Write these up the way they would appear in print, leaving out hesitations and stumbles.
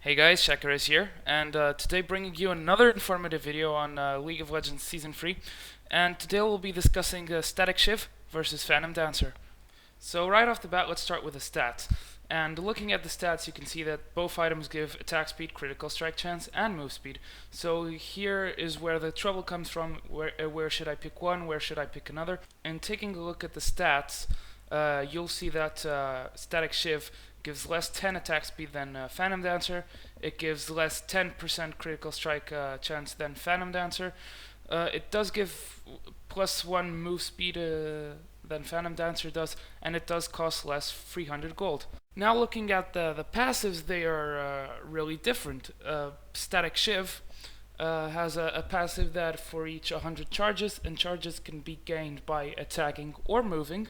Hey guys, Shakarez here, and today bringing you another informative video on League of Legends Season 3. And today we'll be discussing Statikk Shiv versus Phantom Dancer. So right off the bat, let's start with the stats. And looking at the stats, you can see that both items give attack speed, critical strike chance, and move speed. So here is where the trouble comes from. Where should I pick one? Where should I pick another? And taking a look at the stats, you'll see that Statikk Shiv gives less 10 attack speed than Phantom Dancer. It gives less 10% critical strike chance than Phantom Dancer. It does give plus 1 move speed than Phantom Dancer does, and it does cost less 300 gold. Now looking at the passives, they are really different. Statikk Shiv has a passive that for each 100 charges, and charges can be gained by attacking or moving,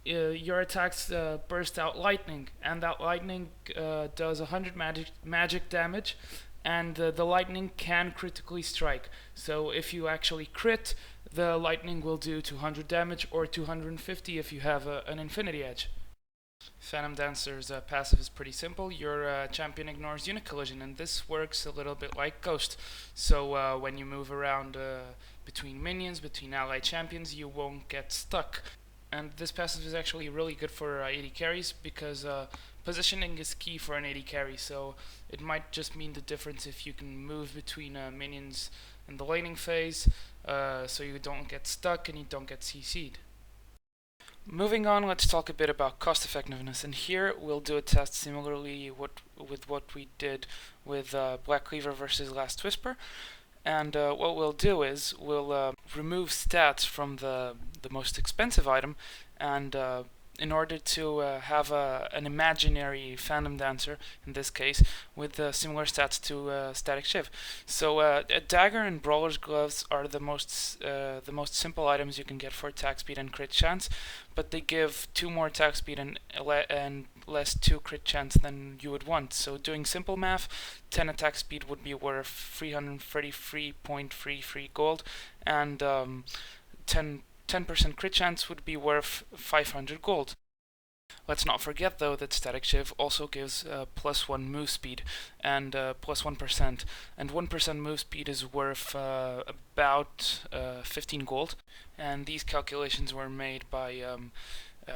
your attacks burst out lightning, and that lightning does 100 magic damage, and the lightning can critically strike. So if you actually crit, the lightning will do 200 damage or 250 if you have an infinity edge. Phantom Dancer's passive is pretty simple. Your champion ignores unit collision, and this works a little bit like Ghost. So when you move around between minions, between allied champions, you won't get stuck. And this passive is actually really good for AD carries because positioning is key for an AD carry, so it might just mean the difference if you can move between minions in the laning phase, so you don't get stuck and you don't get CC'd. Moving on, let's talk a bit about cost effectiveness, and here we'll do a test similarly with what we did with Black Cleaver versus Last Whisper. And what we'll do is we'll remove stats from the most expensive item, and in order to have an imaginary Phantom Dancer, in this case, with similar stats to Statikk Shiv. So a dagger and brawler's gloves are the most simple items you can get for attack speed and crit chance, but they give 2 more attack speed and less 2 crit chance than you would want. So doing simple math, 10 attack speed would be worth 333.33 gold, and 10% crit chance would be worth 500 gold. Let's not forget though that Statikk Shiv also gives plus 1 move speed and plus 1%, and 1% move speed is worth about 15 gold, and these calculations were made by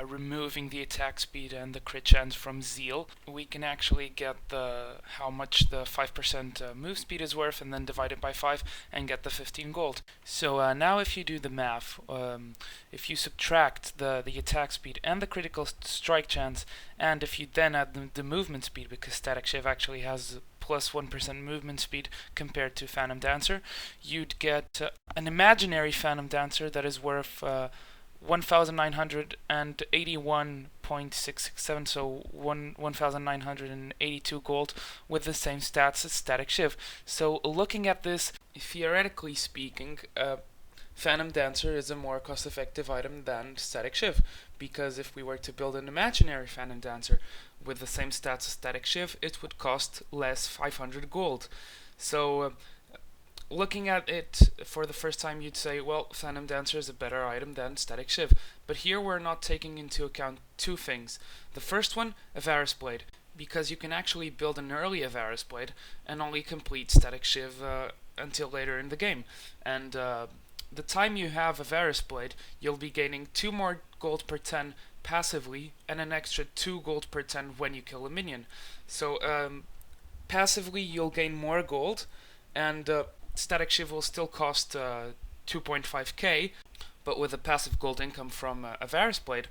removing the attack speed and the crit chance from Zeal. We can actually get how much the 5% move speed is worth and then divide it by 5 and get the 15 gold. So now if you do the math, if you subtract the attack speed and the critical strike chance, and if you then add the movement speed, because Statikk Shiv actually has plus 1% movement speed compared to Phantom Dancer, you'd get an imaginary Phantom Dancer that is worth 1,981.667, so 1,982 gold, with the same stats as Statikk Shiv. So looking at this, theoretically speaking, Phantom Dancer is a more cost-effective item than Statikk Shiv, because if we were to build an imaginary Phantom Dancer with the same stats as Statikk Shiv, it would cost less 500 gold. So looking at it for the first time, you'd say, well, Phantom Dancer is a better item than Statikk Shiv. But here we're not taking into account 2 things. The first one, Avaris Blade, because you can actually build an early Avaris Blade and only complete Statikk Shiv until later in the game. And the time you have Avaris Blade, you'll be gaining 2 more gold per 10 passively and an extra 2 gold per 10 when you kill a minion. So passively you'll gain more gold, and Statikk Shiv will still cost 2.5k, but with a passive gold income from Avaris Blade,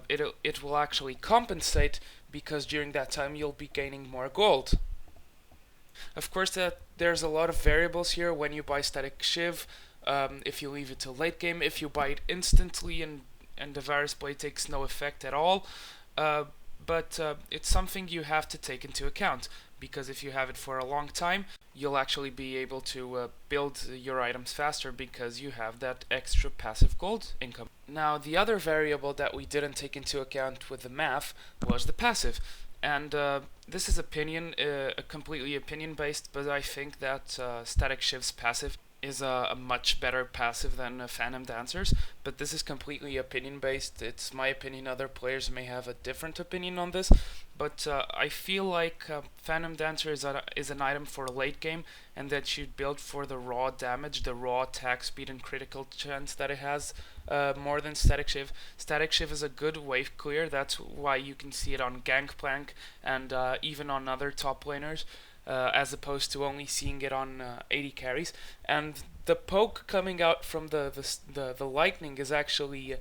it will actually compensate, because during that time you'll be gaining more gold. Of course, there's a lot of variables here when you buy Statikk Shiv. If you leave it till late game, if you buy it instantly and Avaris Blade takes no effect at all, but it's something you have to take into account, because if you have it for a long time, you'll actually be able to build your items faster because you have that extra passive gold income. Now, the other variable that we didn't take into account with the math was the passive. And this is completely opinion based, but I think that Statikk Shiv's passive is a much better passive than Phantom Dancers, but this is completely opinion based. It's my opinion. Other players may have a different opinion on this, but I feel like Phantom Dancer is an item for late game, and that you build for the raw damage, the raw attack speed and critical chance that it has, more than Statikk Shiv. Statikk Shiv is a good wave clear. That's why you can see it on Gangplank and even on other top laners, as opposed to only seeing it on AD carries. And the poke coming out from the lightning is actually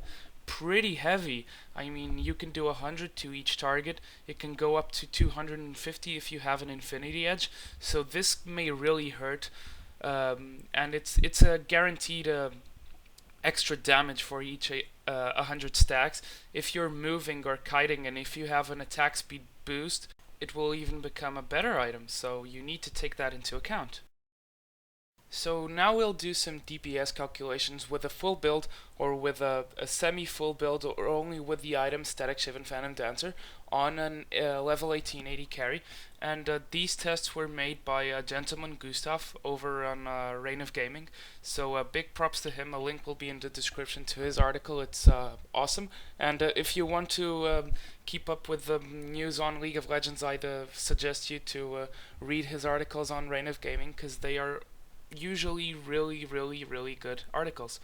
pretty heavy. I mean, you can do 100 to each target. It can go up to 250 if you have an Infinity Edge. So this may really hurt, and it's a guaranteed extra damage for each 100 stacks. If you're moving or kiting, and if you have an attack speed boost, it will even become a better item, so you need to take that into account. So now we'll do some DPS calculations with a full build, or with a semi-full build, or only with the items Statikk Shiv and Phantom Dancer on an level 18 AD carry. And these tests were made by gentleman Gustaf over on Reign of Gaming. So big props to him. A link will be in the description to his article. It's awesome. And if you want to keep up with the news on League of Legends, I'd suggest you to read his articles on Reign of Gaming, because they are usually really good articles.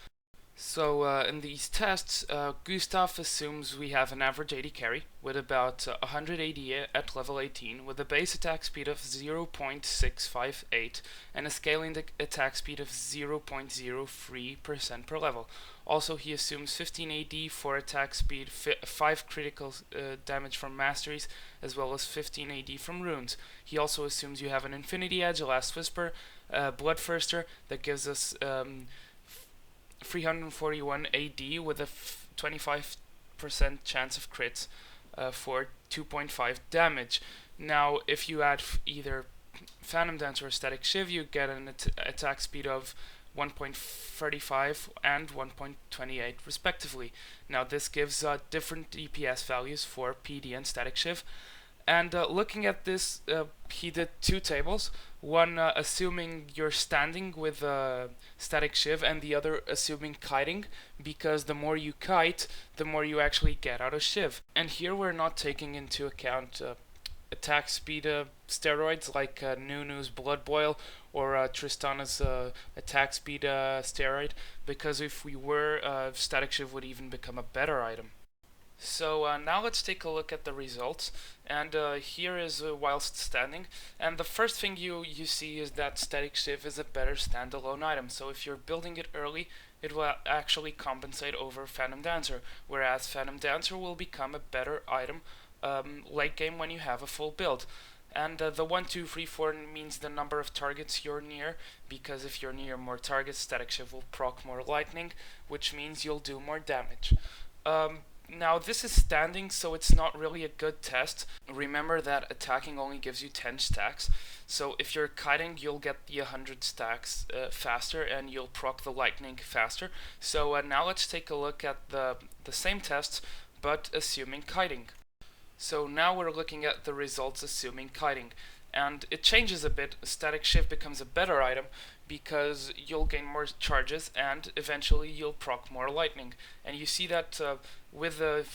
So in these tests, Gustaf assumes we have an average AD carry with about 100 AD at level 18, with a base attack speed of 0.658 and a scaling attack speed of 0.03% per level. Also, he assumes 15 AD for attack speed, 5 critical damage from masteries, as well as 15 AD from runes. He also assumes you have an Infinity Edge, a Last Whisper, Bloodthirster that gives us 341 AD with a 25% chance of crits for 2.5 damage. Now, if you add either Phantom Dancer or Statikk Shiv, you get an attack speed of 1.35 and 1.28 respectively. Now, this gives different DPS values for PD and Statikk Shiv. And looking at this, he did two tables. One assuming you're standing with Statikk Shiv, and the other assuming kiting, because the more you kite, the more you actually get out of Shiv. And here we're not taking into account attack speed steroids like Nunu's Blood Boil or Tristana's attack speed steroid, because if we were, Statikk Shiv would even become a better item. So now let's take a look at the results, and here is whilst standing, and the first thing you see is that Statikk Shiv is a better standalone item. So if you're building it early, it will actually compensate over Phantom Dancer, whereas Phantom Dancer will become a better item late game when you have a full build. And the 1, 2, 3, 4 means the number of targets you're near, because if you're near more targets, Statikk Shiv will proc more lightning, which means you'll do more damage. Now this is standing, so it's not really a good test. Remember that attacking only gives you 10 stacks, so if you're kiting, you'll get the 100 stacks faster, and you'll proc the lightning faster. So now let's take a look at the same tests, but assuming kiting. So now we're looking at the results assuming kiting, and it changes a bit. Statikk Shiv becomes a better item because you'll gain more charges, and eventually you'll proc more lightning. And you see that with the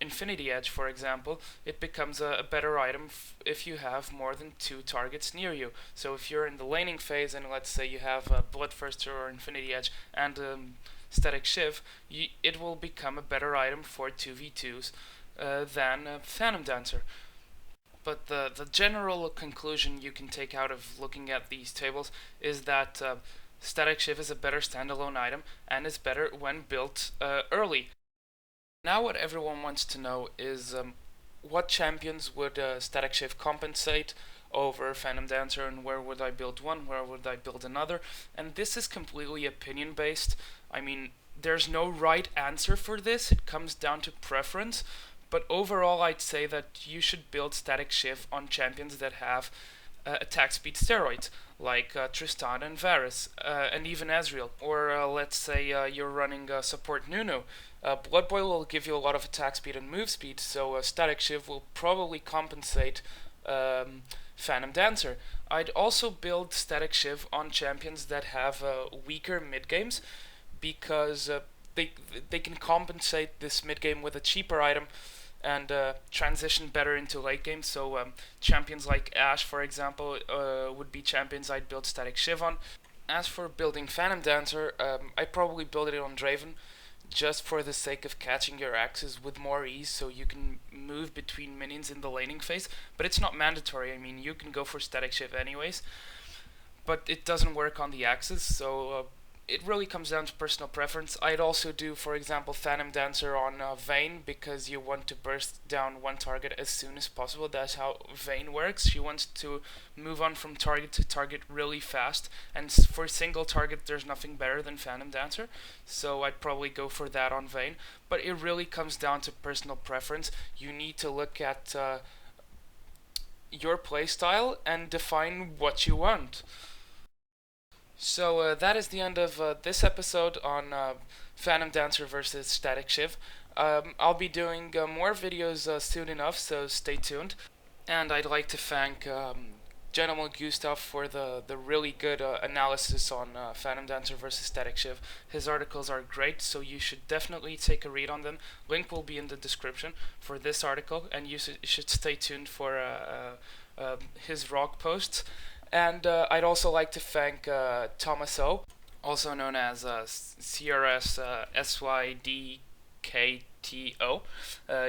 Infinity Edge, for example, it becomes a better item if you have more than 2 targets near you. So if you're in the laning phase, and let's say you have Bloodthirster or Infinity Edge and Statikk Shiv, it will become a better item for 2v2s than Phantom Dancer. But the general conclusion you can take out of looking at these tables is that Statikk Shiv is a better standalone item, and is better when built early. Now what everyone wants to know is what champions would Statikk Shiv compensate over Phantom Dancer, and where would I build one, where would I build another. And this is completely opinion based. I mean, there's no right answer for this, it comes down to preference. But overall, I'd say that you should build Statikk Shiv on champions that have attack speed steroids, like Tristana and Varus, and even Ezreal. Or let's say you're running support Nunu. Blood Boil will give you a lot of attack speed and move speed, so Statikk Shiv will probably compensate Phantom Dancer. I'd also build Statikk Shiv on champions that have weaker mid games because they they can compensate this mid game with a cheaper item and transition better into late game. So champions like Ashe, for example, would be champions I'd build Statikk Shiv on. As for building Phantom Dancer, I'd probably build it on Draven, just for the sake of catching your axes with more ease, so you can move between minions in the laning phase. But it's not mandatory. I mean, you can go for Statikk Shiv anyways, but it doesn't work on the axes, so it really comes down to personal preference. I'd also do, for example, Phantom Dancer on Vayne, because you want to burst down one target as soon as possible. That's how Vayne works. She wants to move on from target to target really fast, and for single target there's nothing better than Phantom Dancer, so I'd probably go for that on Vayne. But it really comes down to personal preference. You need to look at your playstyle and define what you want. So that is the end of this episode on Phantom Dancer versus Statikk Shiv. I'll be doing more videos soon enough, so stay tuned. And I'd like to thank Gentleman Gustaf for the really good analysis on Phantom Dancer versus Statikk Shiv. His articles are great, so you should definitely take a read on them. Link will be in the description for this article, and you should stay tuned for his rock posts. And I'd also like to thank Thomas O, also known as CRS SYDKTO.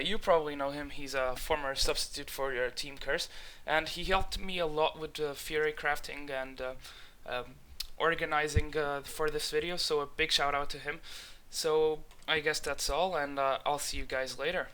You probably know him. He's a former substitute for your Team Curse, and he helped me a lot with Fury crafting and organizing for this video, so a big shout out to him. So I guess that's all, and I'll see you guys later.